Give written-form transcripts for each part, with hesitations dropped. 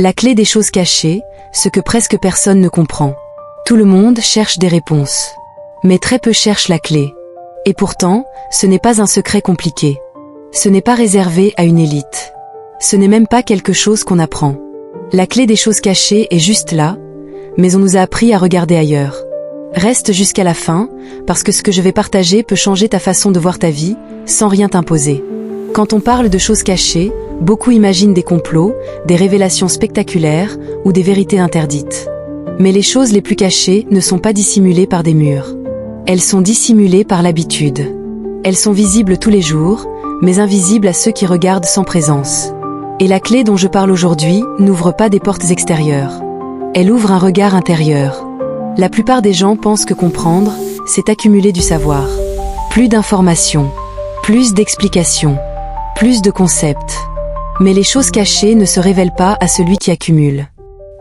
La clé des choses cachées, ce que presque personne ne comprend. Tout le monde cherche des réponses. Mais très peu cherchent la clé. Et pourtant, ce n'est pas un secret compliqué. Ce n'est pas réservé à une élite. Ce n'est même pas quelque chose qu'on apprend. La clé des choses cachées est juste là, mais on nous a appris à regarder ailleurs. Reste jusqu'à la fin, parce que ce que je vais partager peut changer ta façon de voir ta vie, sans rien t'imposer. Quand on parle de choses cachées, beaucoup imaginent des complots, des révélations spectaculaires ou des vérités interdites. Mais les choses les plus cachées ne sont pas dissimulées par des murs. Elles sont dissimulées par l'habitude. Elles sont visibles tous les jours, mais invisibles à ceux qui regardent sans présence. Et la clé dont je parle aujourd'hui n'ouvre pas des portes extérieures. Elle ouvre un regard intérieur. La plupart des gens pensent que comprendre, c'est accumuler du savoir. Plus d'informations, plus d'explications, plus de concepts. Mais les choses cachées ne se révèlent pas à celui qui accumule.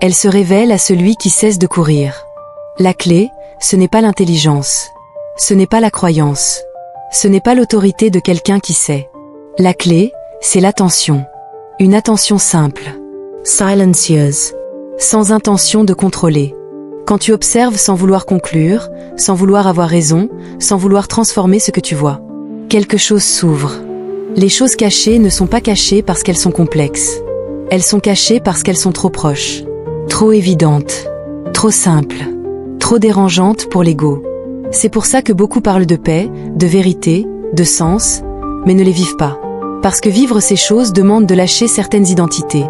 Elles se révèlent à celui qui cesse de courir. La clé, ce n'est pas l'intelligence. Ce n'est pas la croyance. Ce n'est pas l'autorité de quelqu'un qui sait. La clé, c'est l'attention. Une attention simple. Silencieuse. Sans intention de contrôler. Quand tu observes sans vouloir conclure, sans vouloir avoir raison, sans vouloir transformer ce que tu vois. Quelque chose s'ouvre. Les choses cachées ne sont pas cachées parce qu'elles sont complexes. Elles sont cachées parce qu'elles sont trop proches. Trop évidentes. Trop simples. Trop dérangeantes pour l'ego. C'est pour ça que beaucoup parlent de paix, de vérité, de sens, mais ne les vivent pas. Parce que vivre ces choses demande de lâcher certaines identités.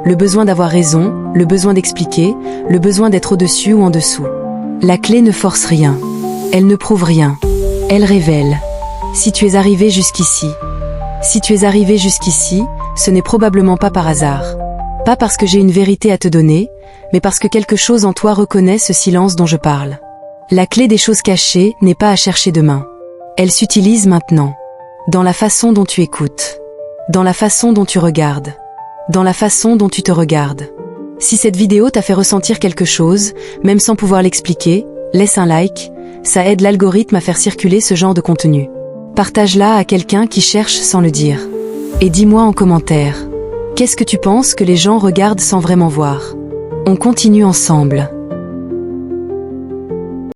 Le besoin d'avoir raison, le besoin d'expliquer, le besoin d'être au-dessus ou en dessous. La clé ne force rien. Elle ne prouve rien. Elle révèle. Si tu es arrivé jusqu'ici. Si tu es arrivé jusqu'ici, ce n'est probablement pas par hasard. Pas parce que j'ai une vérité à te donner, mais parce que quelque chose en toi reconnaît ce silence dont je parle. La clé des choses cachées n'est pas à chercher demain. Elle s'utilise maintenant. Dans la façon dont tu écoutes. Dans la façon dont tu regardes. Dans la façon dont tu te regardes. Si cette vidéo t'a fait ressentir quelque chose, même sans pouvoir l'expliquer, laisse un like, ça aide l'algorithme à faire circuler ce genre de contenu. Partage-la à quelqu'un qui cherche sans le dire. Et dis-moi en commentaire, qu'est-ce que tu penses que les gens regardent sans vraiment voir? On continue ensemble.